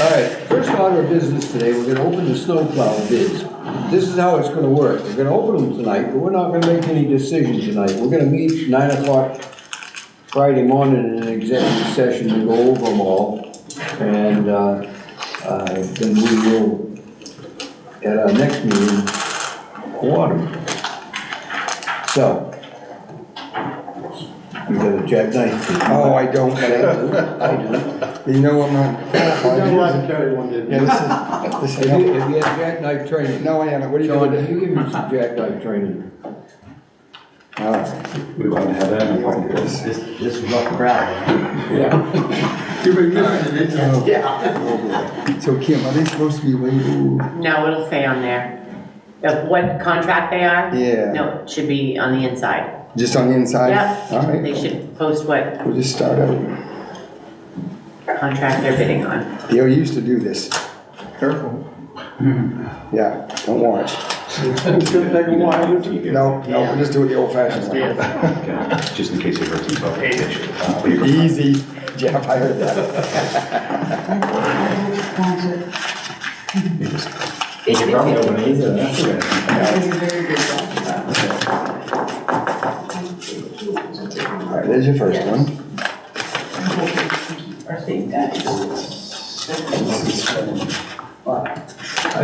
All right, first order of business today, we're gonna open the snowplow bids. This is how it's gonna work. We're gonna open them tonight, but we're not gonna make any decisions tonight. We're gonna meet 9 o'clock Friday morning in an executive session to go over them all. And then we will, at our next meeting, award them. So, you got a jackknife? Oh, I don't, but I do. you know I'm not. carry one, didn't Yeah, this is. Have you had jackknife training? No, I haven't. What are you John, doing? can you give me some jackknife training? All right. we? We won't have that. This. This is rough crowd. Yeah. You've been missing it, Yeah. So Kim, are they supposed to be labeled? No, it'll say on there. Of what contract they are? Yeah. No, it should be on the inside. Just on the inside? Yep. All right. They should post what We'll just start out. contract they're bidding on. They used to do this. Careful. Yeah, don't watch. It's gonna take a while. No, we'll just do it the old fashioned way. Okay, just in case it hurts himself. Easy. Jeff, I heard that. You probably know what it is, that's good. All right, there's your first one. I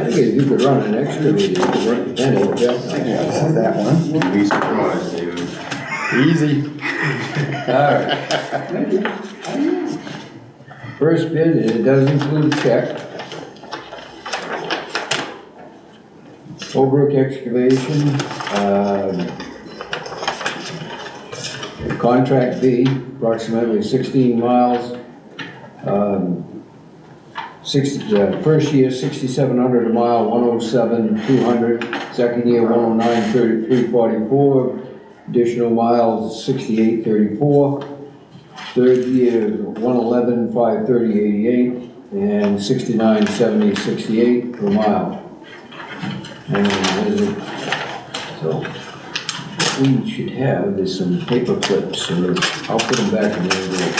think if you could run an excavator, you could run any Yeah, jackknife. this is that one. Be surprised, David. Easy. All right. First bid, and it does include a check. Holbrook Excavation, contract B, approximately 16 miles. First year, 6,700 a mile, 107,200. Second year, 109, 344. Additional miles, 6834. Third year, 111, 530, 88, and 69, 70, 68 per mile. And so what we should have is some paper clips, so I'll put them back in the envelope.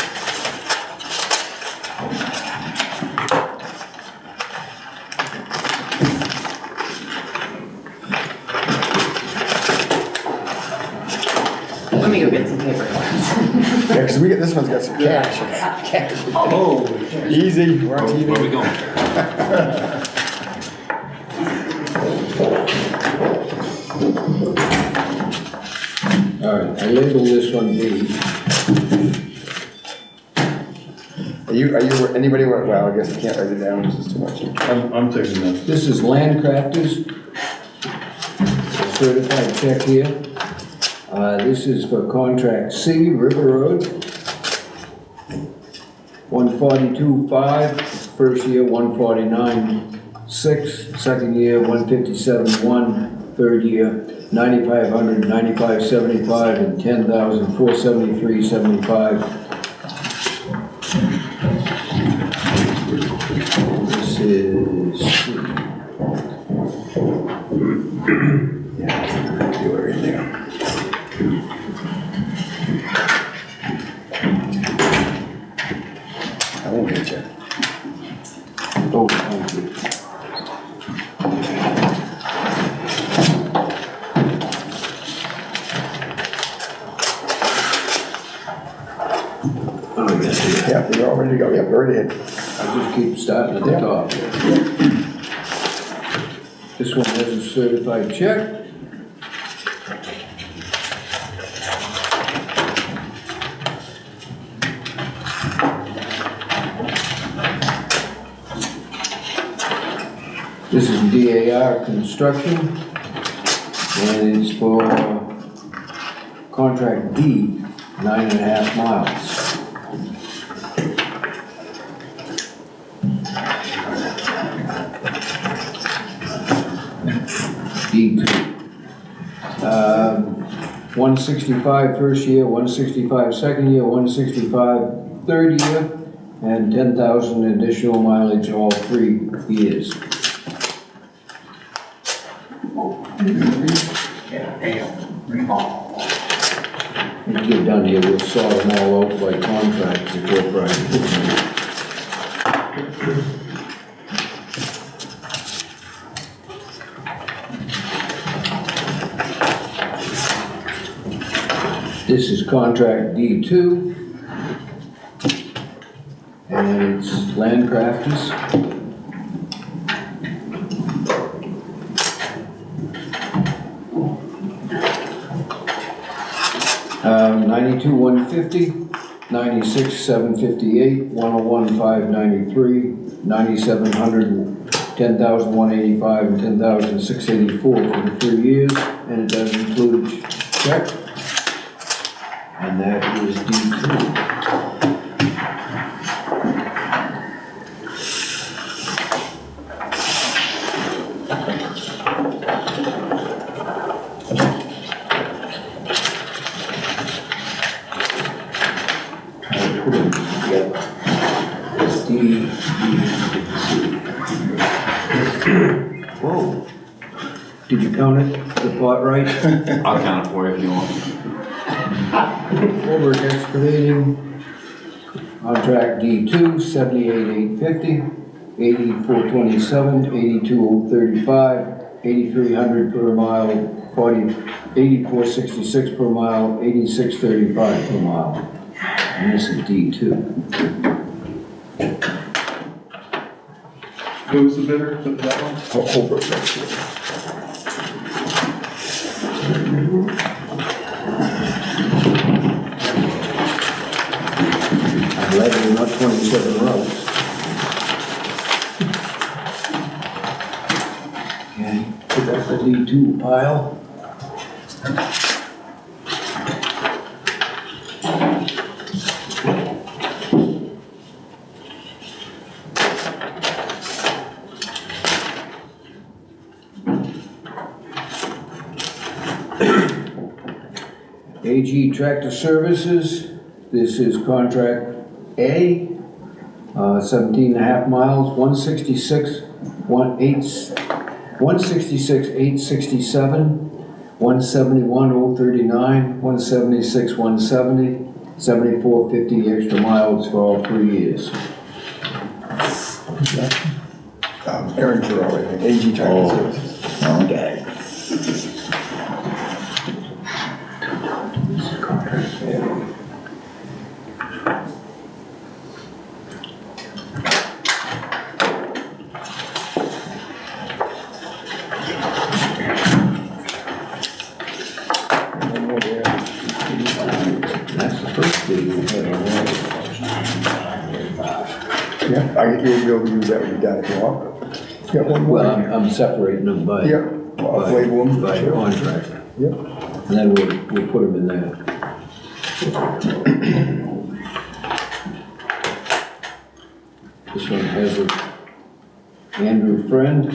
Let me go get some paper clips. Yeah, because this one's got some cash. Oh. Easy, we're on Where are we TV. going? All right, I labeled this one B. Anybody, well, I guess I can't write it down, this is too much. I'm taking that. This is Landcrafters. Certified check here. This is for contract C, River Road. 142.5, first year 149.6, second year 157.1, third year 9,500, 9,575, and 10,473.75. This is C. Yeah, do it right there. I won't get you. Oh, thank you. Oh, yes, Yeah, you're all ready to go, yeah, go right ahead. I just keep starting at the top. This one has a certified check. This is DAR Construction, and it's for contract D, 9.5 miles. D2. 165 first year, 165 second year, 165 third year, and 10,000 additional mileage all 3 years. When we get done here, we'll sort them all out by contract before Friday. This is contract D2. And it's Landcrafters. Um, 92,150, 96,758, 101,593, 9,700, 10,185, and 10,684 for the 3 years, and it does include a check, and that is D2. Whoa. Did you count it, the plot right? I'll count it for you if you want. Woolwich Excavating, contract D2, 78,850, 84,27, 82,035, 8,300 per mile, 84,66 per mile, 86,35 per mile. And this is D2. Who was the bidder for that one? Holbrook, that's it. I'm glad we're not 27 rows. Okay, put that for D2 pile. AG Tractor Services, this is contract A, 17 and a half miles, 166,867, 171,039, 176,170, 74,50 extra miles for all 3 years. Aaron Giroux, I think, AG Tractor Services. Okay. Contract A. One more there. That's the first bid we had on that. Yeah, you'll be able to use that when you're done if you want. Got one more. Well, I'm separating them by. Yep, I'll label them. By contract. Yep. And then we'll put them in there. This one has a Andrew Friend.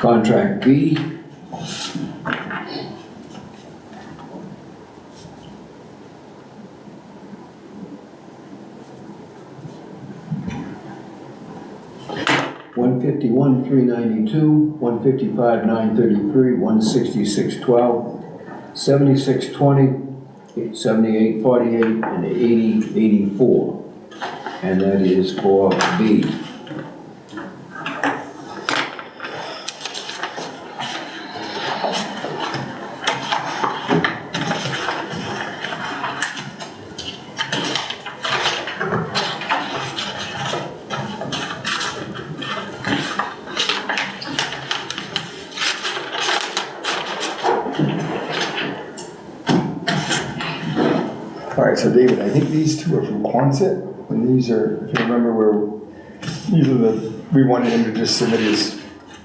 Contract B. $151,392, $155,933, $166,12, $76,20, $78,48, and $80,84. And that is for B. All right, so David, I think these two are from Quonset, and these are, if you remember, we wanted him to just submit his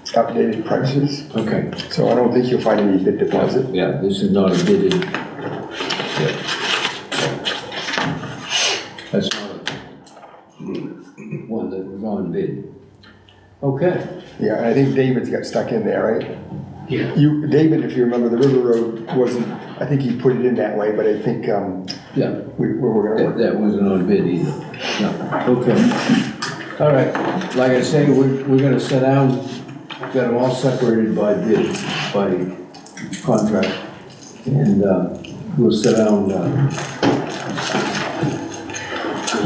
updated prices, Okay. so I don't think you'll find any bid deposit. Yeah, this is not a bidded. Yeah. That's not the one that was on bid. Okay. Yeah, and I think David's got stuck in there, right? Yeah. David, if you remember, the River Road wasn't, I think he put it in that way, but I think, Yeah, we're gonna work. that wasn't on bid either. No, okay. All right, like I say, we're gonna sit down, got them all separated by bid, by contract. And we'll sit down,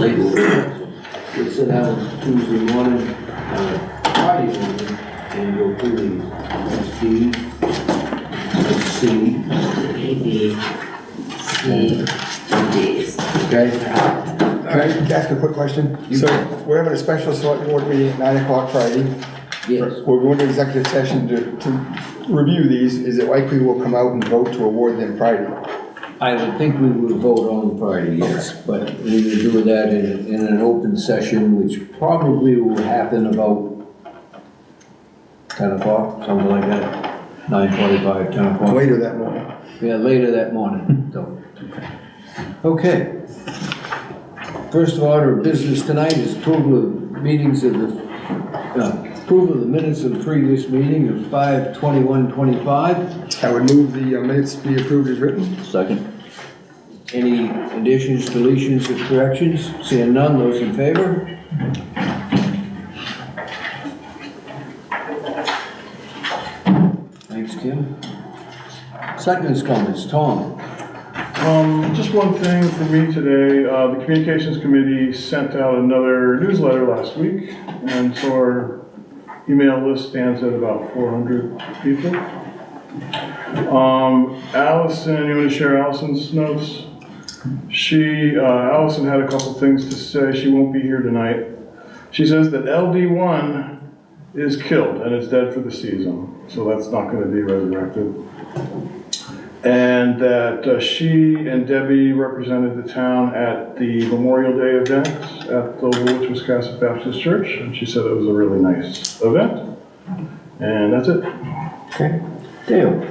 we'll sit down Tuesday morning, Friday morning, and go through these. That's D, that's C, A, B, C, and D's. okay? Can I ask a quick question? So we're having a special select board meeting at 9 o'clock Friday. Yes. We're going to executive session to review these. Is it likely we'll come out and vote to award them Friday? I would think we would vote on Friday, yes, but we would do that in an open session, which probably will happen about 10 o'clock, something like that, 9:45, 10 o'clock. Later that morning. Yeah, later that morning, so. Okay. First order of business tonight is approval of meetings of the, approval of the minutes of the previous meeting of 5/21/25. I would move the minutes be approved as written. Second. Any additions, deletions, or corrections? Seeing none, those in favor? Thanks, Kim. Selectmen's comments, Tom. Just one thing for me today, the Communications Committee sent out another newsletter last week, and so our email list stands at about 400 people. Allison, you want to share Allison's notes? Allison had a couple things to say. She won't be here tonight. She says that LD1 is killed and is dead for the season, so that's not going to be resurrected. And that she and Debbie represented the town at the Memorial Day event at the Woolwich, Wisconsin Baptist Church, and she said it was a really nice event. And that's it. Okay. Dale.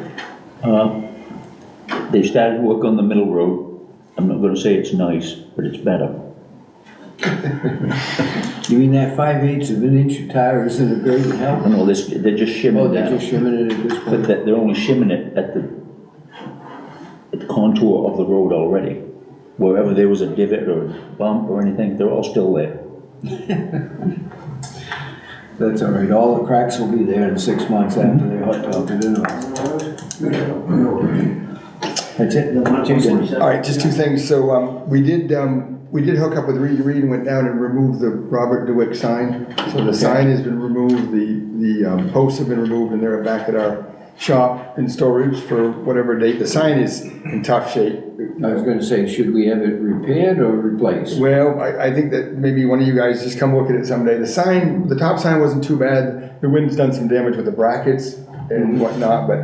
They started work on the middle road. I'm not gonna say it's nice, but it's better. You mean that 5/8 of an inch of tire isn't a great help? No, they're just Oh, shimming they're that, just shimming it at this but point? they're only shimming it at the contour of the road already. Wherever there was a divot or a bump or anything, they're all still there. That's all right, all the cracks will be there in 6 months after they're hot topped it anyway. That's it, Jason? All right, just two things. So we did hook up with Reed Reed and went down and removed the Robert DeWick sign. So the sign has been removed, the posts have been removed, and they're back at our shop in storage for whatever date. The sign is in tough shape. I was gonna say, should we have it repaired or replaced? Well, I think that maybe one of you guys just come look at it someday. The sign, the top sign wasn't too bad. The wind's done some damage with the brackets and whatnot, but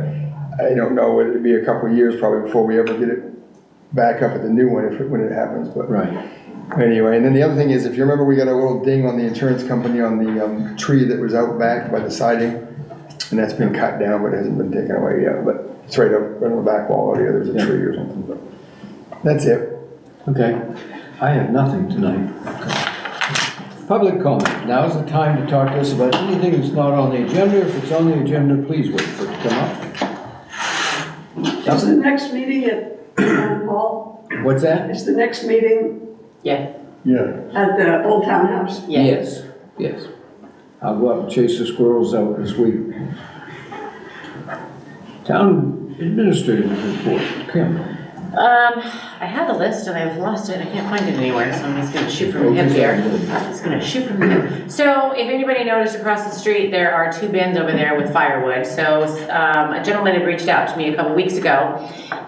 I don't know, it'd be a couple of years probably before we ever get it back up at the new one when it happens, but. Right. Anyway, and then the other thing is, if you remember, we got a little ding on the insurance company on the tree that was out back by the siding, and that's been cut down, but it hasn't been taken away yet, but it's right up on the back wall over here, there's a tree or something, but that's it. Okay, I have nothing tonight. Public comment, now's the time to talk to us about anything that's not on the agenda. If it's on the agenda, please wait for it to come up. Is the next meeting at Town Hall? What's that? Is the next meeting Yeah, Yeah. at the Old Town House? yeah. Yes, yes. I'll go up and chase the squirrels out this week. Town administrator's report, Kim. I had a list and I've lost it. I can't find it anywhere, so I'm just gonna shoot from the hip here. I'm just gonna shoot from the hip. So if anybody noticed across the street, there are 2 bins over there with firewood. So a gentleman had reached out to me a couple weeks ago,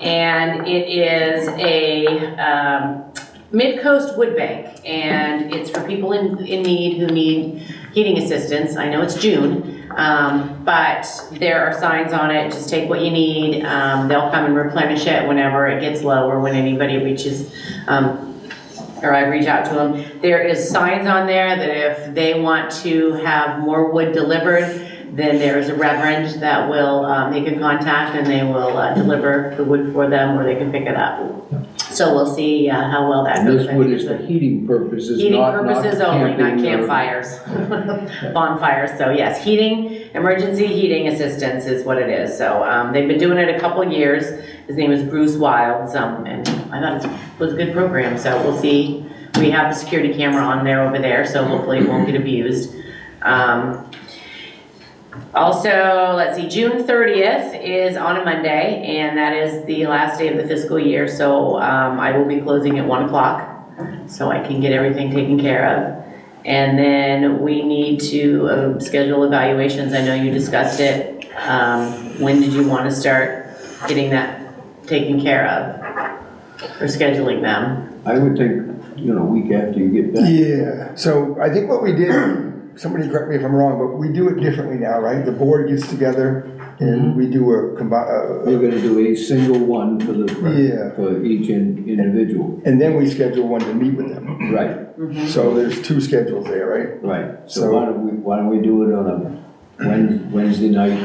and it is a Mid-Coast Wood Bank, and it's for people in need who need heating assistance. I know it's June. But there are signs on it, just take what you need. They'll come and replenish it whenever it gets low or when anybody reaches, or I reach out to them. There is signs on there that if they want to have more wood delivered, then there is a reverend that will, they can contact and they will deliver the wood for them, or they can pick it up. So we'll see how well that goes. This wood is for heating purposes, Heating not purposes only, not camping or- campfires, bonfires. So yes, heating, emergency heating assistance is what it is. So they've been doing it a couple of years. His name is Bruce Wilds, and I thought it was a good program. So we'll see. We have the security camera on there over there, so hopefully it won't get abused. Also, let's see, June 30th is on a Monday, and that is the last day of the fiscal year, so I will be closing at 1 o'clock, so I can get everything taken care of. And then we need to schedule evaluations. I know you discussed it. When did you want to start getting that taken care of, or scheduling them? I would think, week after you get back. Yeah, so I think what we did, somebody correct me if I'm wrong, but we do it differently now, right? The board gets together and we do You're gonna do a single one for Yeah. for each individual. and then we schedule one to meet with them. Right, So there's two schedules there, right? right. So So- why don't we do it on a Wednesday night?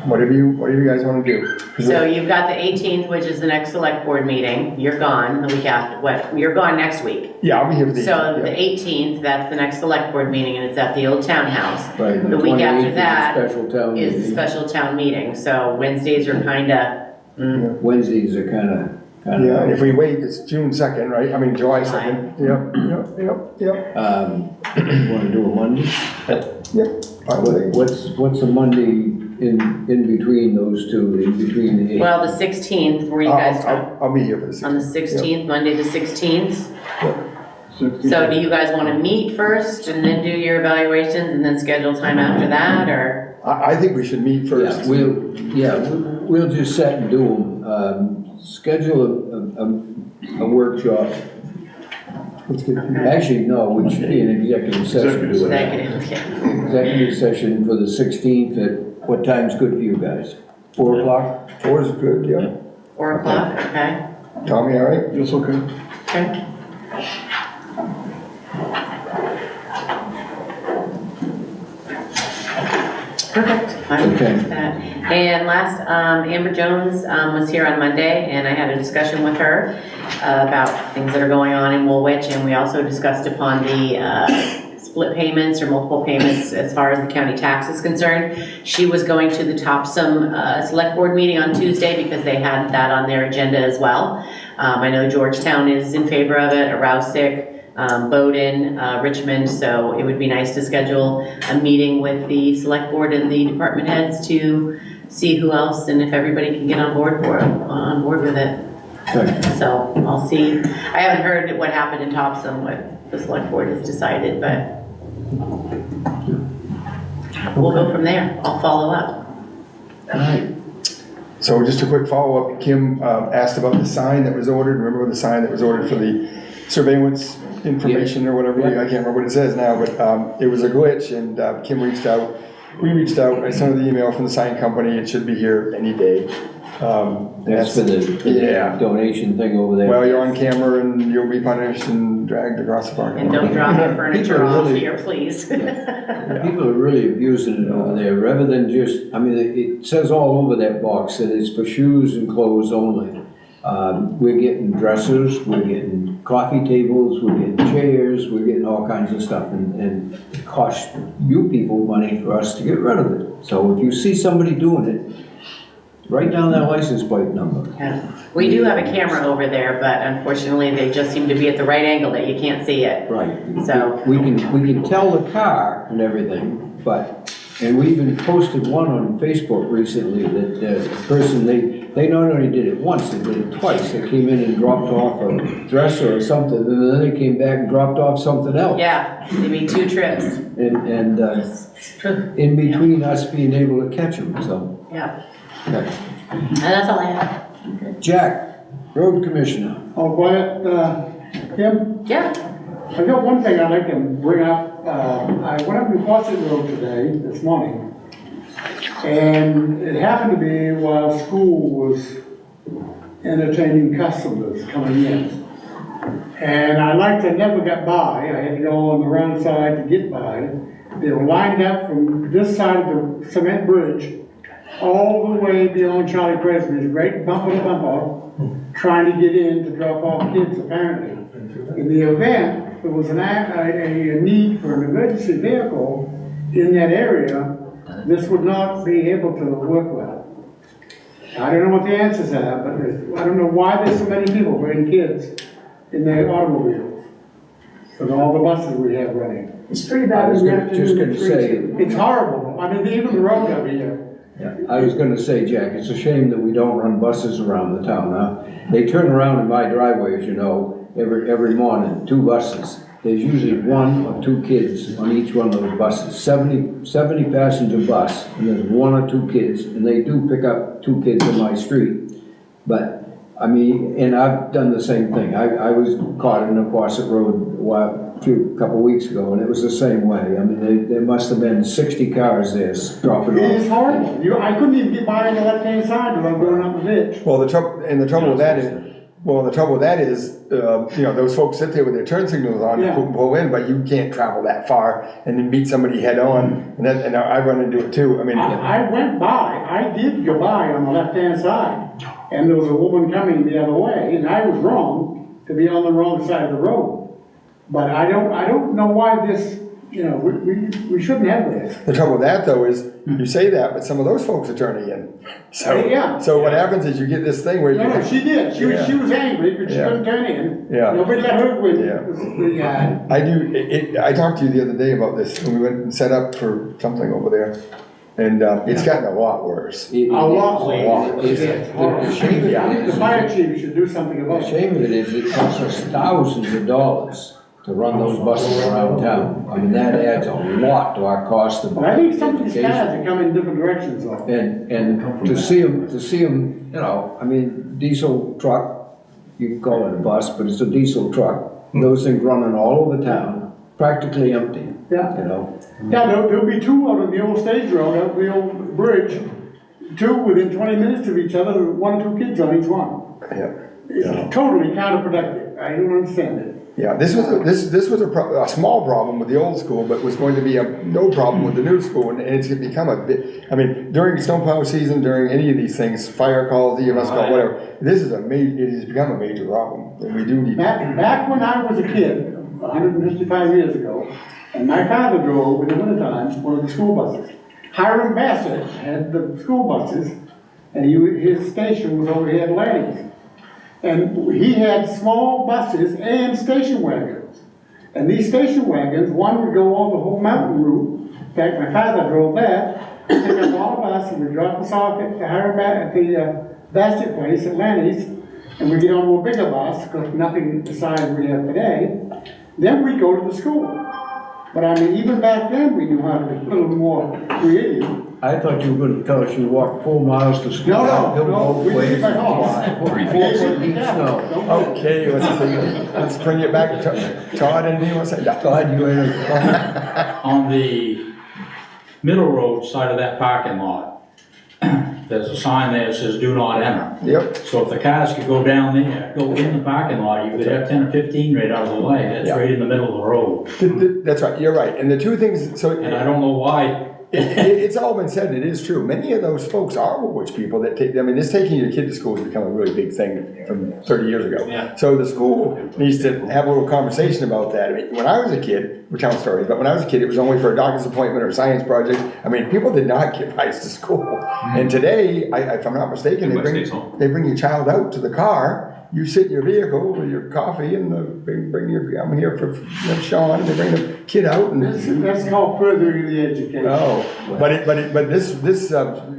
Whatever you guys wanna do. So you've got the 18th, which is the next select board meeting. You're gone the week after, you're gone next week. Yeah, I'll be here for the. So the yeah. 18th, that's the next select board meeting, and it's at the old townhouse. Right. The week 28th after is a that Special town is the meeting. special town meeting, so Wednesdays are kinda, Wednesdays are kinda. Yeah, and if we wait, it's June 2nd, right? I mean, July 2nd. Yep. Wanna do a Monday? Yep. What's a Monday in between those two, in between the 8th? well, the 16th, were you guys talking? I'll be here for the 16th. On the 16th, Monday the 16th? 60. So do you guys want to meet first and then do your evaluations and then schedule time after that, or? I think we should meet first. We'll just set and do them. Schedule a workshop. Let's get. Actually, no, we should be an executive session. Do it. Executive, yeah. Executive session for the 16th at, what time's good for you guys? 4 o'clock? 4 is good, yeah. 4 o'clock, okay, Tommy, all right? That's okay. okay. Perfect, I'm okay with that. And last, Amber Jones was here on Monday, and I had a discussion with her about things that are going on in Woolwich, and we also discussed upon the split payments or multiple payments as far as the county tax is concerned. She was going to the Topsom Select Board meeting on Tuesday because they had that on their agenda as well. I know Georgetown is in favor of it, Rouseck, Bowdoin, Richmond, so it would be nice to schedule a meeting with the select board and the department heads to see who else and if everybody can get on board with it. Okay. So I'll see. I haven't heard what happened in Topsom, what the select board has decided, but we'll go from there. I'll follow up. All right. So just a quick follow-up, Kim asked about the sign that was ordered. Remember the sign that was ordered for the surveillance information or whatever? Yeah. I can't remember what it says now, but it was a glitch and Kim reached out. We reached out, I sent her the email from the sign company. It should be here any day. That's for the Yeah. donation thing over there. Well, you're on camera and you'll be punished and dragged across the parking And lot. don't drop your furniture People are off really- here, please. People are really abusing it over there, rather than just, I mean, it says all over that box that it's for shoes and clothes only. We're getting dressers, we're getting coffee tables, we're getting chairs, we're getting all kinds of stuff, and it costs you people money for us to get rid of it. So if you see somebody doing it, write down their license plate number. Yeah. We do have a camera over there, but unfortunately, they just seem to be at the right angle that you can't see it. Right. So- We can tell the car and everything, but, and we even posted one on Facebook recently that the person, they not only did it once, they did it twice. They came in and dropped off a dresser or something, and then they came back and dropped off something else. Yeah, maybe 2 trips. And in between us being able to catch them, so. Yeah, Okay. and that's all I have. Jack, road commissioner. Oh, quiet, Kim, Yeah, I got one thing I'd like to bring up. I went up to Fawcett Road today, this morning, and it happened to be while school was entertaining customers coming in. And I like to never get by, I had to go on the wrong side to get by. They were lined up from this side of the cement bridge all the way beyond Charlie Presby's, right bumper to bumper, trying to get in to drop off kids apparently. In the event, there was a need for an emergency vehicle in that area, this would not be able to work well. I don't know what the answers are, but I don't know why there's so many people bringing kids in their automobiles, and all the buses we have running. It's pretty I bad was in the just afternoon gonna at say, 3. It's horrible. I mean, even the road over here. yeah, I was gonna say, Jack, it's a shame that we don't run buses around the town, huh? They turn around in my driveway, as you know, every morning, 2 buses. There's usually 1 or 2 kids on each one of those buses, 70 passenger bus, and there's 1 or 2 kids, and they do pick up 2 kids on my street. But, I mean, and I've done the same thing. I was caught in the Quasit Road a couple weeks ago, and it was the same way. I mean, there must have been 60 cars there dropping off. It is horrible. I couldn't even get by on the left-hand side without going up the ditch. Well, the trouble with that is, you know, those folks sit there with their turn signals on to Yeah. pull in, but you can't travel that far and then meet somebody head on, and I run into it too, I mean. I went by, I did go by on the left-hand side, and there was a woman coming the other way, and I was wrong to be on the wrong side of the road. But I don't know why this, you know, we shouldn't have this. The trouble with that though is, you say that, but some of those folks are turning in. Yeah. So what happens is you get this thing where you. No, she did, she was angry, but she Yeah. couldn't turn in. Yeah. Nobody let her win. Yeah. I talked to you the other day about this, when we went and set up for something over there, and it's gotten a lot worse. It- A lot. It's- The shame of it The is, fire chief should do something the about it. shame of it is, it costs us thousands of dollars to run those buses around town. I mean, that adds a lot to our cost of But I think some of these education. cars are coming in different directions though. And to see them, you know, I mean, diesel truck, you can call it a bus, but it's a diesel truck. Those things running all over town, practically empty, Yeah. you know? Yeah, there'll be 2 out of the old stage road, out the old bridge, 2 within 20 minutes of each other, 1 or 2 kids on each one. Yeah. It's totally counterproductive. I don't understand it. Yeah, this was a small problem with the old school, but was going to be no problem with the new school, and it's become a bit, I mean, during snowplow season, during any of these things, fire calls, EMS call, whatever, it has become a major problem, and we do need. Back when I was a kid, 155 years ago, and my father drove in the wintertime one of the school buses. Hiram Bassett had the school buses, and his station was over here at Lanny's. And he had small buses and station wagons. And these station wagons, one would go on the whole mountain route. In fact, my father drove that, pick up all of us, and we drop us off at the Bassett place at Lanny's, and we get onto a bigger bus, because nothing the size we have today. Then we go to the school. But I mean, even back then, we knew how to be a little more creative. I thought you were gonna tell us you walked 4 miles to school. No, we did it by horse. 4 deep snow. Okay, let's bring it back to Todd, anything you want to say? Todd, you had a On the middle road side of that parking lot, there's a sign there that says do not enter. Yep, So if the cars could go down there, go in the parking lot, you could have 10 or 15 right out of the way. That's Yeah. right in the middle of the road. that's right, you're right, and the two things, so. And I don't know why. It's all been said, it is true. Many of those folks are Woolwich people that take, I mean, this taking your kid to school has become a really big thing from 30 years ago. Yeah. So the school needs to have a little conversation about that. I mean, when I was a kid, we're telling stories, but when I was a kid, it was only for a doctor's appointment or a science project. I mean, people did not get rides to school. And today, if I'm not mistaken, they bring your child out to the car. You sit in your vehicle with your coffee and bring your, I'm here for Sean, and they bring the kid out and. That's called furthering the education. Oh, but this,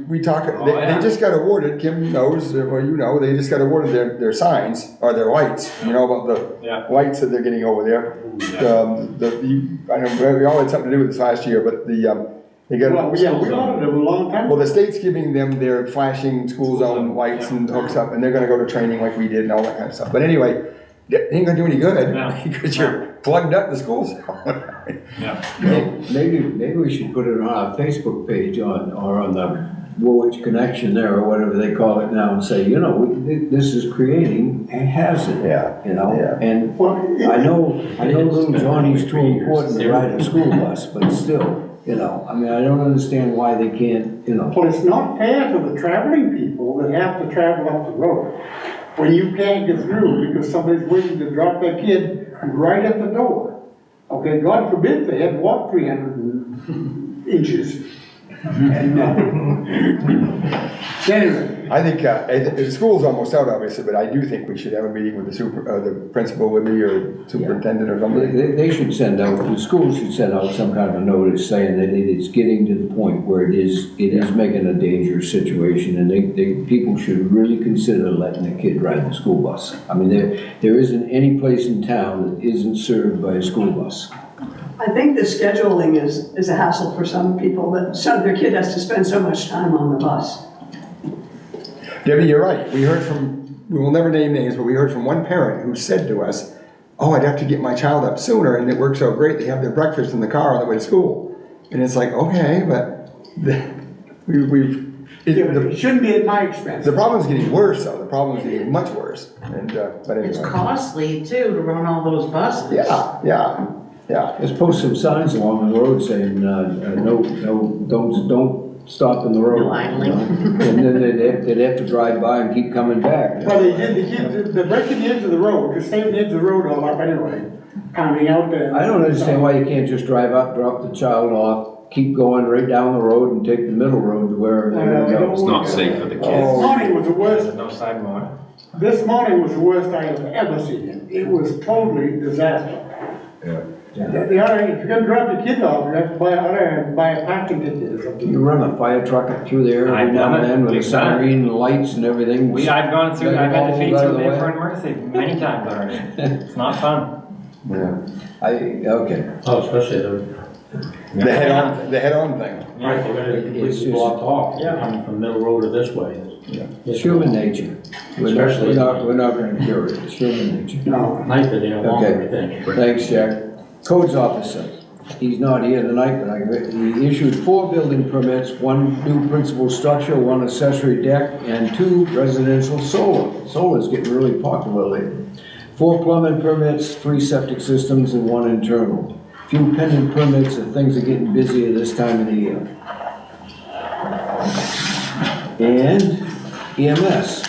we talk, they just got awarded, Kim knows, well, you know, they just got awarded their signs, or their lights, you know, about the lights that they're getting over there. I know, we all had something to do with this last year, but they got. Well, yeah, we wanted it a long time. Well, the state's giving them their flashing school zone lights and hooks up, and they're gonna go to training like we did and all that kind of stuff. But anyway, it ain't gonna do any good, because you're plugged up the school zone. Maybe we should put it on our Facebook page or on the Woolwich Connection there, or whatever they call it now, and say, you know, this is creating a hazard. Yeah, You know, yeah. and I know little Johnny's too important to ride a school bus, but still, you know, I mean, I don't understand why they can't, you know. Well, it's not fair to the traveling people that have to travel up the road when you can't get through because somebody's waiting to drop their kid right at the door. Okay, God forbid they had to walk 300 inches. And, so anyway, I think, the school's almost out, obviously, but I do think we should have a meeting with the principal with me or superintendent or somebody. They should send out, the schools should send out some kind of a notice saying that it is getting to the point where it is making a dangerous situation, and people should really consider letting a kid ride the school bus. I mean, there isn't any place in town that isn't served by a school bus. I think the scheduling is a hassle for some people, that their kid has to spend so much time on the bus. Debbie, you're right. We will never name names, but we heard from one parent who said to us, oh, I'd have to get my child up sooner, and it works out great. They have their breakfast in the car on the way to school. And it's like, okay, but it shouldn't be at my expense. the problem's getting worse, though. The problem's getting much worse. And, but anyway. It's costly too to run all those buses. Yeah. Let's post some signs along the road saying, no, don't stop in the road. Blindly. And then they'd have to drive by and keep coming back. Well, they're breaking the edge of the road, just staying the edge of the road all up anyway, pounding out there. I don't understand why you can't just drive up, drop the child off, keep going right down the road and take the middle road to wherever they're gonna go. It's not safe for the This kids. morning was the worst, There's no sidewalk. this morning was the worst I have ever seen. It was totally disaster. Yeah. If you're gonna drop your kid off, you have to buy a parking ticket or something. You run a fire truck through there every I've now done and it. then with a We've done it. siren and lights and everything. I've gone through, I've had to feed All out of through the there way. for an emergency many times already. It's not fun. Yeah, okay. Oh, especially The head-on thing. right, they're gonna It's completely just- blocked off, Yeah. coming from Middle Road to this way. It's human nature. We're not gonna cure it. It's human nature. No. Night that they don't want Okay. everything. Thanks, Jack. Codes officer. He's not here tonight, but he issued 4 building permits, 1 new principal structure, 1 accessory deck, and 2 residential solar. Solar's getting really popular lately. 4 plumbing permits, 3 septic systems, and 1 internal. Few pending permits, and things are getting busier this time of the year. And EMS.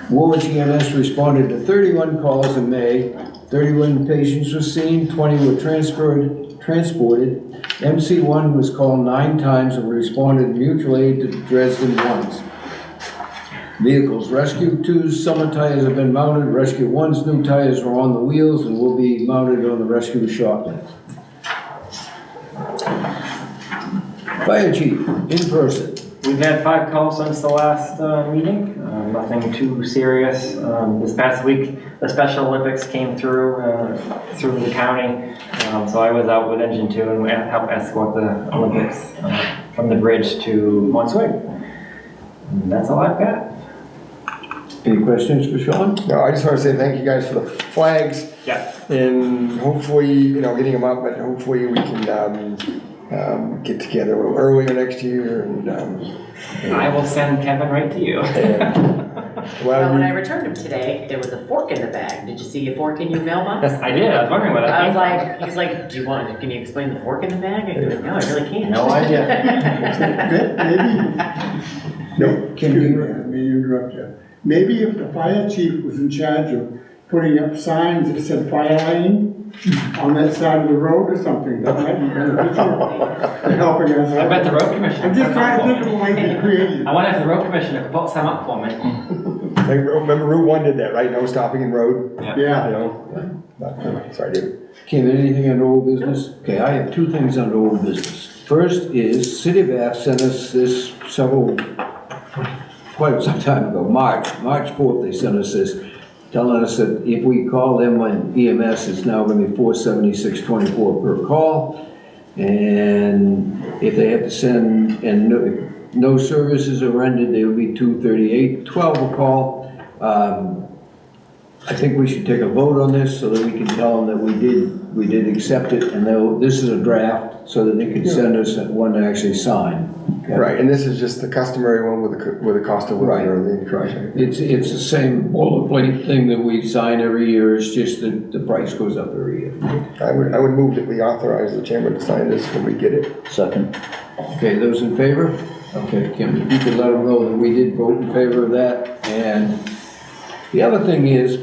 Woolwich EMS responded to 31 calls in May. 31 patients were seen, 20 were transported. MC1 was called 9 times and responded mutual aid to Dresden once. Vehicles, Rescue 2's summer tires have been mounted, Rescue 1's new tires are on the wheels and will be mounted on the Rescue shortly. Fire Chief, in person. We've had 5 calls since the last meeting, nothing too serious. This past week, the Special Olympics came through the county, so I was out with Engine 2 and we helped escort the Olympics from the bridge to Montswig. And that's all I've got. Any questions for Sean? No, I just want to say thank you guys for the flags. Yeah. And hopefully, getting them up, but hopefully we can get together a little earlier next year and I will send Kevin right to you. Well, when I returned them today, there was a fork in the bag. Did you see a fork in your mailbox? I did, I was wondering what that I was came like, he's like, can you explain the fork in the bag? I go, no, I really can't. No idea. Nope. Can you, May I interrupt you? Maybe if the fire chief was in charge of putting up signs that said fire lane on that side of the road or something, that might be beneficial to helping us I out. bet the road commissioner. I'm just trying to think of a way to be creative. I wonder if the road commissioner could put some up for me. remember Route 1 did that, right? No stopping in road. Yeah. Sorry, David. Kim, anything under old business? Okay, I have 2 things under old business. First is, City of Bath sent us this quite some time ago, March 4th, they sent us this, telling us that if we call them on EMS, it's now gonna be $476.24 per call. And if they have to send, and no services are rendered, they would be $238.12 a call. I think we should take a vote on this so that we can tell them that we did accept it, and this is a draft, so that they can send us one to actually sign. Okay? Right, and this is just the customary one with the cost of living or the increase. It's the same boilerplate thing that we sign every year, it's just that the price goes up every year. I would move that we authorize the chairman to sign this when we get it. Second. Okay, those in favor? Okay, Kim, if you could let them know that we did vote in favor of that. And the other thing is,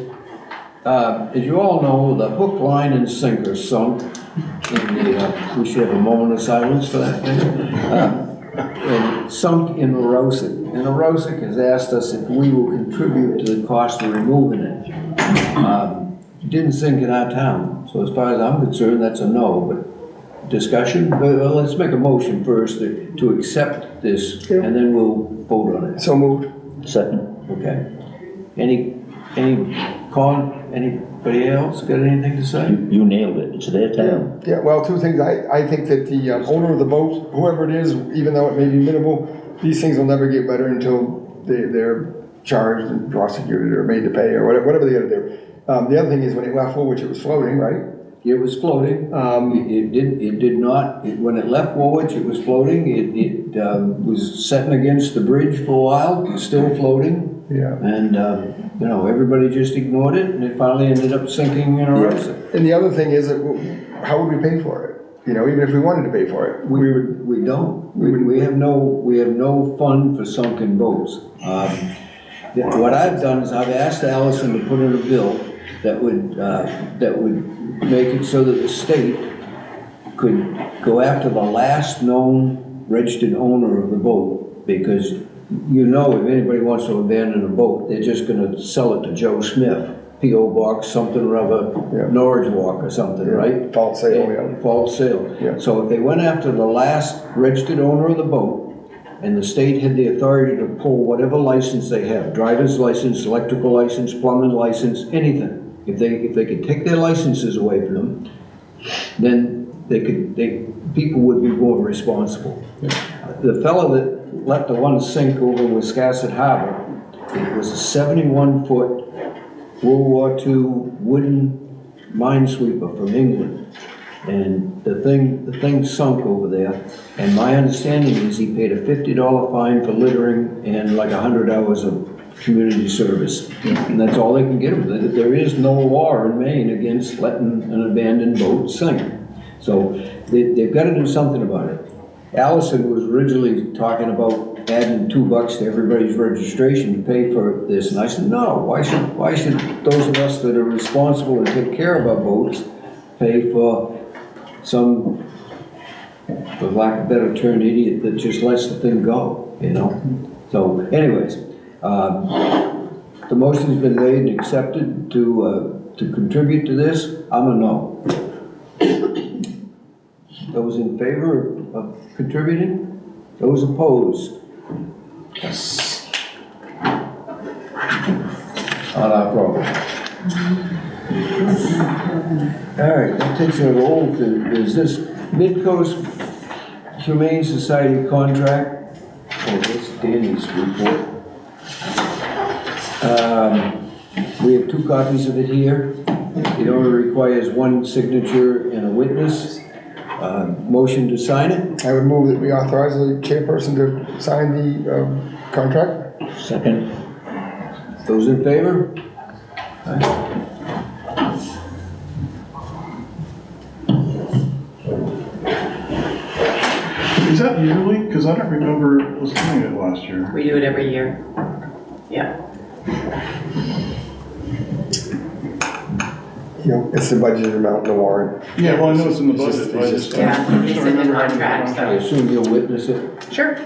as you all know, the hook, line, and sinker sunk we should have a moment of silence for that thing. And sunk in Arosic. And Arosic has asked us if we will contribute to the cost of removing it. It didn't sink in our town, so as far as I'm concerned, that's a no, but discussion, well, let's make a motion first to accept this, and then we'll vote on it. So moved. Second. Okay. Anybody else got anything to say? You nailed it, it's their town. Yeah, well, two things. I think that the owner of the boat, whoever it is, even though it may be minimal, these things will never get better until they're charged and prosecuted or made to pay or whatever they gotta do. The other thing is when it left Woolwich, it was floating, right? It was floating. It did not, when it left Woolwich, it was floating. It was setting against the bridge for a while, still floating. Yeah. And, everybody just ignored it, and it finally ended up sinking in Arosic. And the other thing is that, how would we pay for it? Even if we wanted to pay for it, we would. We don't. We have no fund for sunken boats. What I've done is I've asked Allison to put in a bill that would make it so that the state could go after the last known registered owner of the boat, because if anybody wants to abandon a boat, they're just gonna sell it to Joe Smith, P.O. Box, something or other, Yeah. Norwich Walk or something, right? False sale, yeah. False sale. Yeah. So if they went after the last registered owner of the boat, and the state had the authority to pull whatever license they have, driver's license, electrical license, plumbing license, anything, if they could take their licenses away from them, then people would be more responsible. Yeah. The fellow that let the one sink over in Wiscasset Harbor, it was a 71-foot World War II wooden minesweeper from England. And the thing sunk over there, and my understanding is he paid a $50 fine for littering and like 100 hours of community service. And that's all they can get him. There is no law in Maine against letting an abandoned boat sink. So they've got to do something about it. Allison was originally talking about adding $2 to everybody's registration to pay for this, and I said, no, why should those of us that are responsible and take care of our boats pay for some, for lack of a better term, idiot that just lets the thing go, So anyways, the motion's been made and accepted to contribute to this. I'm a no. Those in favor of contributing? Those opposed? Yes. Not our problem. All right, that takes a roll to, is this Mid-Coast Humane Society contract? Oh, that's Danny's report. We have 2 copies of it here. It only requires 1 signature and a witness. Motion to sign it? I would move that we authorize the chairperson to sign the contract. Second. Those in favor? Is that yearly? Because I don't remember us doing it last year. We do it every year. Yeah. It's the budgeted amount in the warrant. Yeah, well, I know it's in the It's just- budget. it's just- Yeah, I just it's don't in the remember having contract, the I assume you'll witness it. Sure.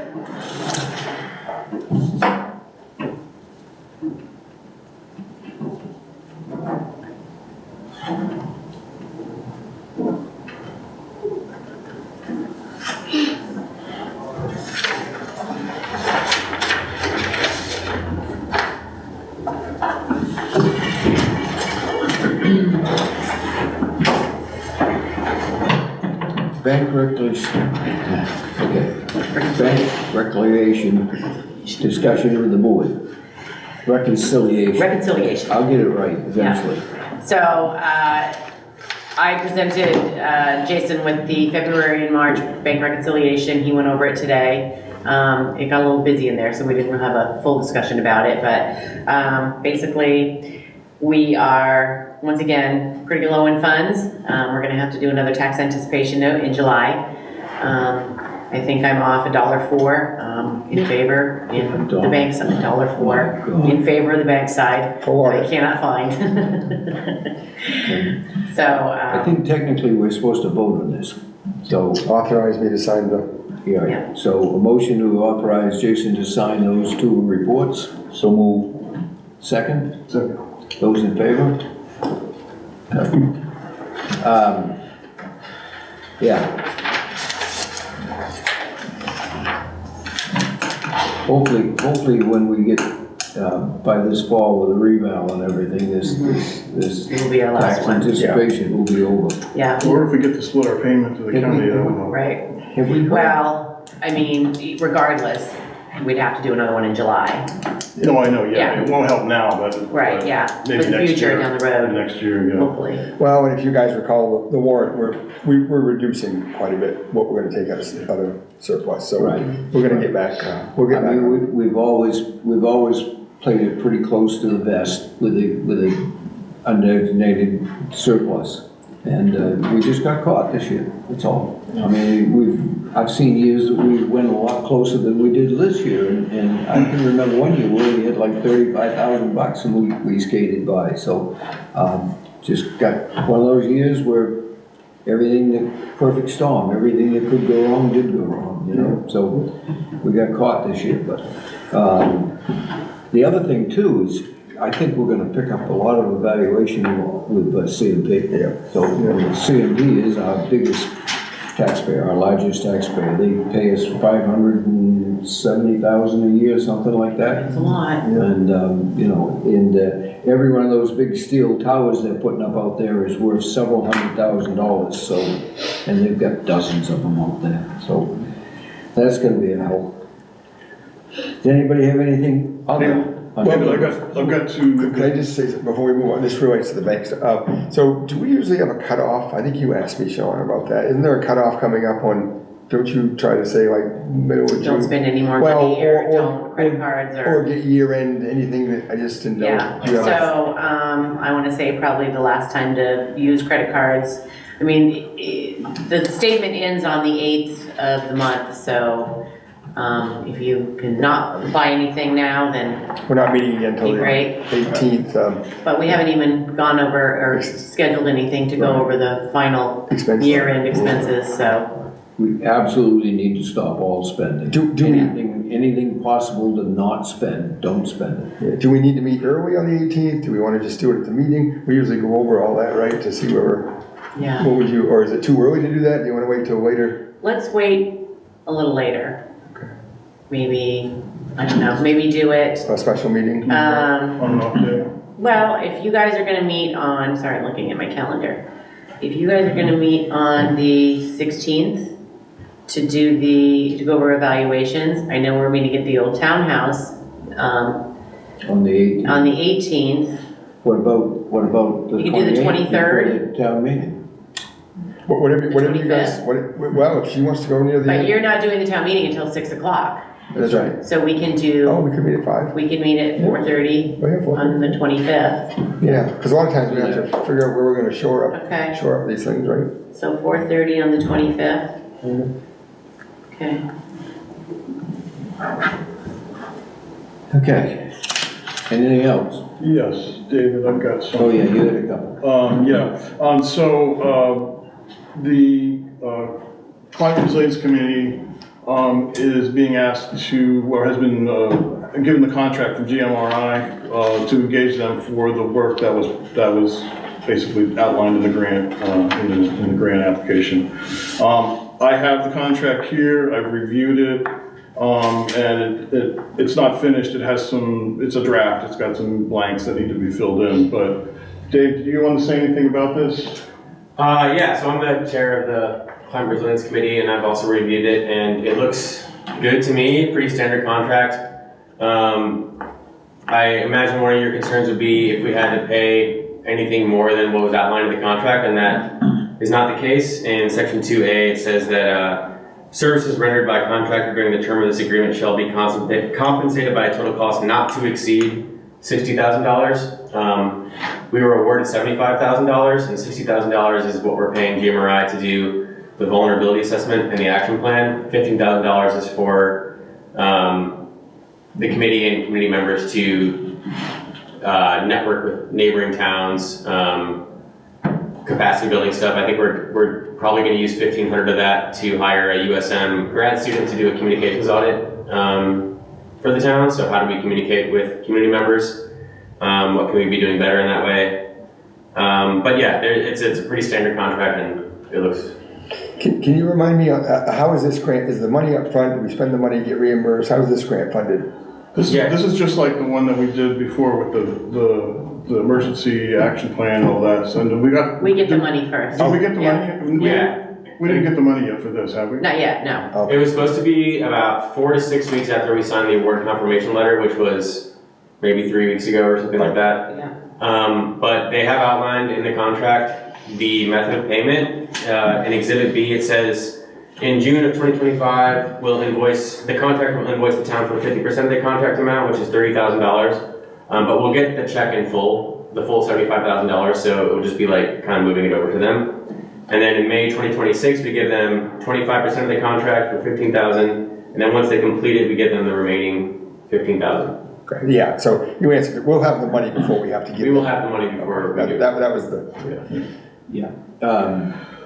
Bank recreation discussion with the board. Reconciliation. I'll get it right eventually. So, I presented Jason with the February and March bank reconciliation. He went over it today. It got a little busy in there, so we didn't have a full discussion about it, but basically, we are, once again, pretty low in funds. We're gonna have to do another tax anticipation note in July. I think I'm off $1.04, in favor, in the bank side, $1.04, in favor of the bank side. For I what? cannot find. So, I think technically we're supposed to vote on this. So, Authorize me to sign the, yeah, Yeah. so a motion to authorize Jason to sign those two reports. So move. Second? Second. Those in favor? Yeah. Hopefully when we get, by this fall with the reval and everything, this It'll be our last tax one. anticipation will be over. yeah, Or if we get to split our payment to the county, I don't know. right. Have we heard? Well, I mean, regardless, we'd have to do another one in July. No, I know, yeah, Yeah. it won't help now, but. Right, but yeah, maybe for the next future year. down the road. Next year, yeah. Hopefully. well, and if you guys recall, the warrant, we're reducing quite a bit what we're gonna take out of other surplus, so Right. we're gonna get back, we'll I get back. mean, we've always played it pretty close to the vest with the undesignated surplus. And we just got caught this year, that's all. I mean, I've seen years that we went a lot closer than we did this year. And I can remember one year where we had like $35,000 and we skated by. So just got one of those years where perfect storm, everything that could go wrong did go wrong, you know? So we got caught this year, but the other thing too is, I think we're gonna pick up a lot of evaluation with CMP. Yeah. So CMP is our biggest taxpayer, our largest taxpayer. They pay us $570,000 a year, something like that. It's a lot. And, every one of those big steel towers they're putting up out there is worth several $100,000. So, and they've got dozens of them out there. So that's gonna be a help. Does anybody have anything other? David, I've got to. Could I just say, something before we move on, this relates to the banks, so do we usually have a cutoff? I think you asked me, Sean, about that. Isn't there a cutoff coming up on, don't you try to say like middle of June? Don't spend any more Well, money or don't credit cards Or get year end, anything that, I just didn't know. Yeah, Do you have a- so, I wanna say probably the last time to use credit cards. I mean, the statement ends on the 8th of the month, so, if you cannot buy anything now, then, We're not meeting again until Be the great. 18th, but we haven't even gone over or scheduled anything to go over the final expense. year-end expenses, so. We absolutely need to stop all spending. Do we- Anything possible to not spend, don't spend it. Yeah, do we need to meet early on the 18th? Do we want to just do it at the meeting? We usually go over all that, right, to see where, Yeah, what would you, or is it too early to do that? Do you want to wait till later? let's wait a little later. Okay. Maybe, I don't know, maybe do it, A special meeting? On and off day. well, if you guys are gonna meet on, sorry, I'm looking at my calendar. If you guys are gonna meet on the 16th to go over evaluations, I know we're meeting at the old townhouse, On the 18th. on the 18th. What about the 28th? You can do the 23rd. Before the town meeting? Whatever you guys, 25th? well, if she wants to go near the But end. you're not doing the town meeting until 6 o'clock. That's right. So we can Oh, do, we could meet at 5. we can meet at 4:30 Oh, yeah, 4. on the 25th. Yeah, because a lot of times we have to figure out where we're going to shore Okay, up these things, right? so 4:30 on the 25th. Okay. Okay. Anything else? Yes, David, I've got some. Oh, yeah, you had a couple. The Climate Resilience Committee is being asked to, or has been given the contract from GMRI to engage them for the work that was basically outlined in the grant, in the grant application. I have the contract here, I've reviewed it, and it's not finished, it's a draft, it's got some blanks that need to be filled in, but Dave, do you want to say anything about this? Yeah, so I'm the chair of the Climate Resilience Committee, and I've also reviewed it, and it looks good to me, pretty standard contract. I imagine one of your concerns would be if we had to pay anything more than what was outlined in the contract, and that is not the case. In section 2A, it says that services rendered by a contractor during the term of this agreement shall be compensated by a total cost not to exceed $60,000. We were awarded $75,000, and $60,000 is what we're paying GMRI to do the vulnerability assessment and the action plan. $15,000 is for the committee and community members to network with neighboring towns, capacity building stuff. I think we're probably going to use $1,500 of that to hire a USM grad student to do a communications audit for the town. So how do we communicate with community members? What can we be doing better in that way? But yeah, it's a pretty standard contract, and it looks. Can you remind me, how is this grant, is the money up front? Do we spend the money to get reimbursed? How is this grant funded? This is just like the one that we did before with the emergency action plan and all that. So We get the money first. Did we get the money? Yeah. We didn't get the money yet for this, have we? Not yet, no. It was supposed to be about 4 to 6 weeks after we signed the award confirmation letter, which was maybe 3 weeks ago or something like that. Yeah. But they have outlined in the contract the method of payment. In Exhibit B, it says, in June of 2025, the contract will invoice the town for 50% of the contract amount, which is $30,000. But we'll get the check in full, the full $75,000, so it will just be like kind of moving it over to them. And then in May 2026, we give them 25% of the contract for $15,000, and then once they complete it, we give them the remaining $15,000. Okay, yeah, so you answered, we'll have the money before we have to give. We will have the money before we do. That was the. Yeah.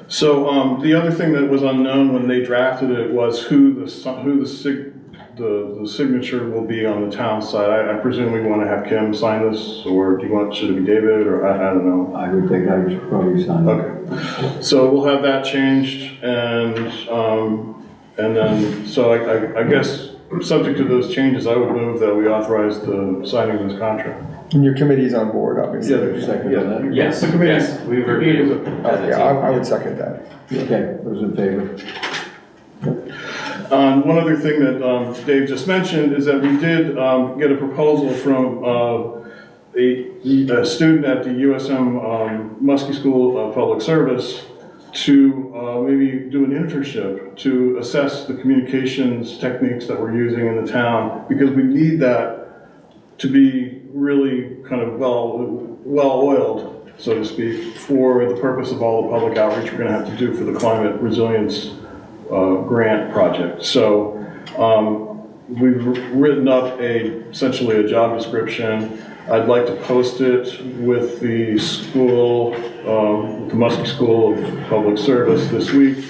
So the other thing that was unknown when they drafted it was who the signature will be on the town side. I presume we want to have Kim sign this, or should it be David, or I don't know. I would think I should probably sign it. Okay, so we'll have that changed, and then so I guess subject to those changes, I would move that we authorize the signing of this contract. And your committee's on board, obviously. Second on that? Yes, The committee- yes, we've reviewed it as a Yeah, team. I would second that. Okay, those in favor? One other thing that Dave just mentioned is that we did get a proposal from a student at the USM Muskie School of Public Service to maybe do an internship to assess the communications techniques that we're using in the town, because we need that to be really kind of well-oiled, so to speak, for the purpose of all the public outreach we're going to have to do for the climate resilience grant project. So we've written up essentially a job description. I'd like to post it with the school, the Muskie School of Public Service this week,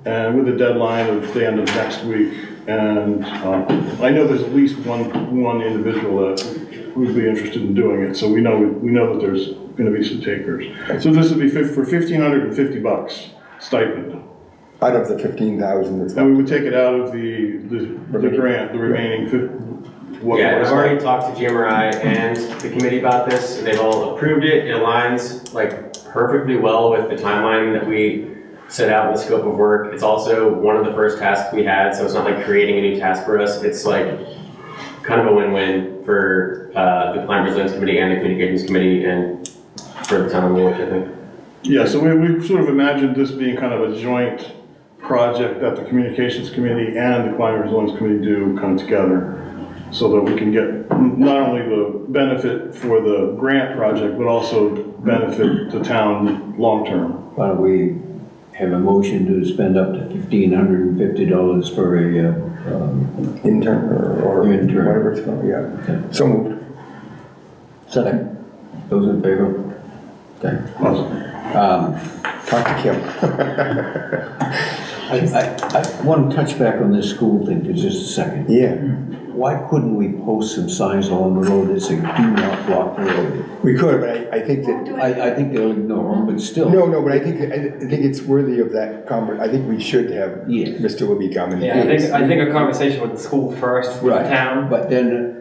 and with a deadline of the end of next week. And I know there's at least one individual that would be interested in doing it, so we know that there's going to be some takers. So this would be for $1,550 stipend. Out of the 15,000 that's. And we would take it out of the grant, the remaining Yeah, I've already talked to GMRI and the committee about this. They've all approved it. It aligns like perfectly well with the timeline that we set out in the scope of work. It's also one of the first tasks we had, so it's not like creating a new task for us. It's like kind of a win-win for the Climate Resilience Committee and the Communications Committee and for the town of Woolwich, I think. Yeah, so we sort of imagined this being kind of a joint project that the Communications Committee and the Climate Resilience Committee do come together, so that we can get not only the benefit for the grant project, but also benefit the town long-term. Why don't we have a motion to spend up to $1,550 for a Intern or Intern. whatever it's called, yeah. Okay. So moved. Second. Those in favor? Okay. Talk to Kim. I want to touch back on this school thing for just a second. Yeah, Why couldn't we post some signs along the road that say, do not block the road? we could, but I think that, I think they'll ignore them, but still. no, but I think it's worthy of that I think we should have Yeah. Mr. Libby come and. Yeah, I think a conversation with the school first, with the town. But then,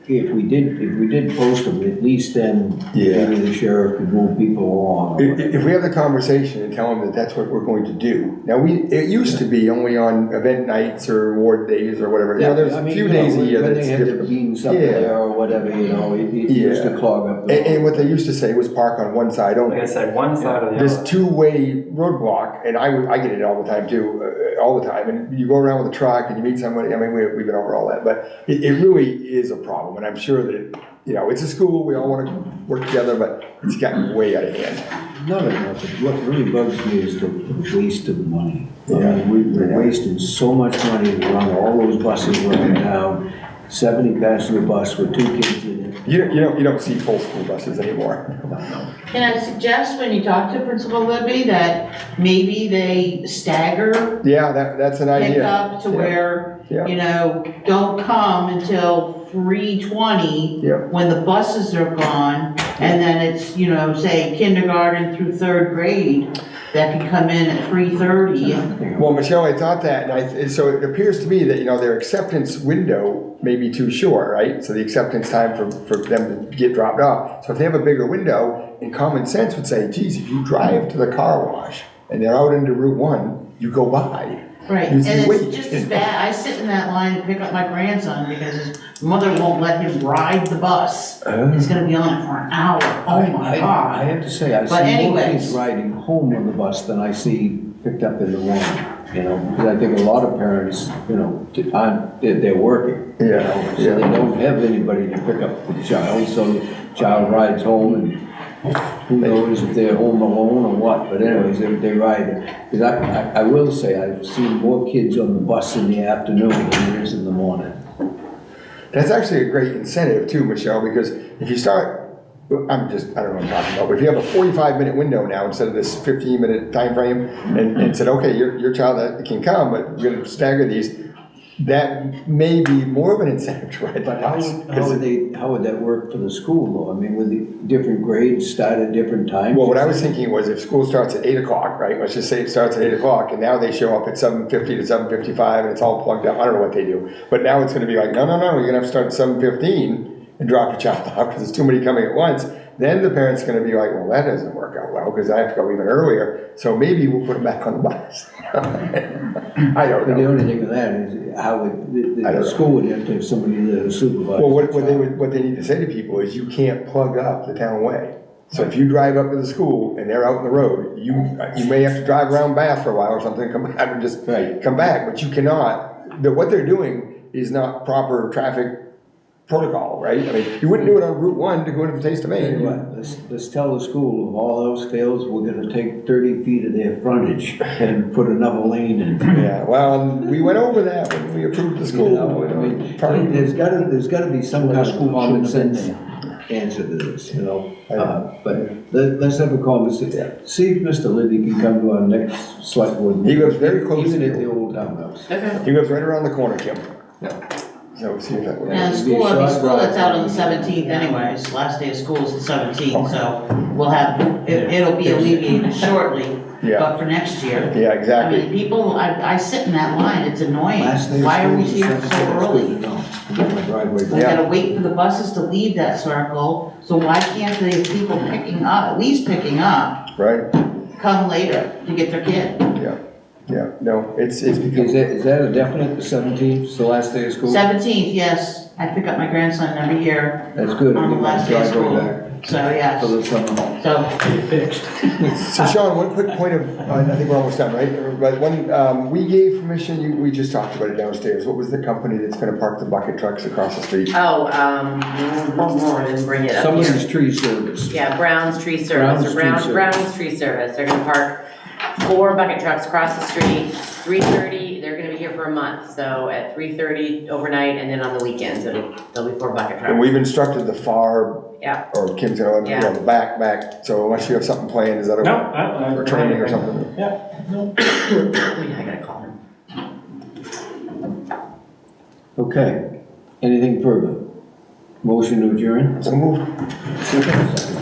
if we did post them, at least then Yeah. maybe the sheriff could move people along. If we have the conversation and tell them that that's what we're going to do. Now, it used to be only on event nights or award days or whatever. You know, there's I a mean, few you know, days a year when that's they had the different. beans up there or whatever, you know, it used to clog up. And what they used to say was park on one side only. Like I said, one side or the This other. two-way roadblock, and I get it all the time too, and you go around with a truck and you meet somebody, I mean, we've been over all that, but it really is a problem. them, and I'm sure that, you know, it's a school, we all wanna work together, but it's gotten way out of hand. Not enough. What really bugs me is the waste of money. I Yeah. mean, we're wasting so much money to run all those buses running down, 70 passenger bus with 2 kids in it. You don't see full school buses anymore. Can I suggest when you talk to Principal Libby that maybe they stagger Yeah, that's an idea. pickup to Yeah. where, Yeah. you know, don't come until 3:20 Yeah. when the buses are gone, and then it's, you know, say kindergarten through 3rd grade that can come in at 3:30. Well, Michelle, I thought that, and so it appears to me that, you know, their acceptance window may be too short, right? So the acceptance time for them to get dropped off. So if they have a bigger window, and common sense would say, geez, if you drive to the car wash and they're out into Route 1, you go by. Right, You and wait. it's just as bad, I sit in that line to pick up my grandson because his mother won't let him ride the bus. He's gonna be on it for an hour, oh my I God. have to say, I But see more anyways. kids riding home on the bus than I see picked up in the morning, you know? Because I think a lot of parents, you know, they're working. you Yeah, know, So yeah. they don't have anybody to pick up the child, so the child rides home and who knows if they're home alone or what, but anyways, they ride. Because I will say, I've seen more kids on the bus in the afternoon than there is in the morning. That's actually a great incentive too, Michelle, because if you start, I don't know what I'm talking about, but if you have a 45-minute window now instead of this 15-minute time frame, and said, okay, your child can come, but we're gonna stagger these, that may be more of an incentive to ride the But bus. how would that work for the school though? I mean, would the different grades start at different times? Well, what I was thinking was if school starts at 8 o'clock, right, let's just say it starts at 8 o'clock, and now they show up at 7:50 to 7:55, and it's all plugged up, I don't know what they do. But now it's gonna be like, no, you're gonna have to start at 7:15 and drop your child off, because there's too many coming at once. Then the parent's gonna be like, well, that doesn't work out well, because I have to go even earlier, so maybe we'll put them back on the bus. I don't But the know. only thing with that is how would, I don't the know. school would have to have somebody there to supervise. Well, what they need to say to people is you can't plug up the town way. So if you drive up to the school and they're out in the road, you may have to drive around Bath for a while or something, come back and just come back, but you cannot, what they're doing is not proper traffic protocol, right? I mean, you wouldn't do it on Route 1 to go into the Taste of Tell you Maine. what, let's tell the school, if all else fails, we're gonna take 30 feet of their frontage and put another lane in. Yeah, well, we went over that when we approved the school. You know, I mean, there's gotta be some kind of common sense answer to this, you know? But let's have a conversation. See if Mr. Libby can come to our next select board. He lives very close Even to at you. the old townhouse. Okay. He lives right around the corner, Kim. Yeah. So see if that works. Yeah, the school, school that's out on the 17th anyways, last day of school is the 17th, so we'll have, it'll be alleviated shortly, Yeah. but for next year. Yeah, I exactly. mean, people, I sit in that line, it's annoying. Last day of Why are we school is here the so 17th. early? Good to know. Get my driveway We back. Yeah. gotta wait for the buses to leave that circle, so why can't the people picking up, at least picking up, Right, come later to get their kid? yeah, no, it's because, Is that a definite, the 17th, is the last day of school? 17th, yes, I pick up my grandson every year That's good. on the Get my last day of driveway school, back so yes, For the summer. so. so Sean, one quick point of, I think we're almost done, right? But we gave permission, we just talked about it downstairs, what was the company that's gonna park the bucket trucks across the street? Oh, one more, I didn't bring it up here. Somebody's tree service. Yeah, Brown's Tree Service, Brown's Tree Service, they're gonna park 4 bucket trucks across the street, 3:30, they're gonna be here for a month, so at 3:30 overnight, and then on the weekends, there'll be 4 bucket trucks. And we've instructed the FAR, Yeah, or Kim's gonna, let me know, back, so unless you have something planned, is that okay? No, Or training or something? Yeah. I gotta call him. Okay, anything further? Motion to adjourn? So moved. Second.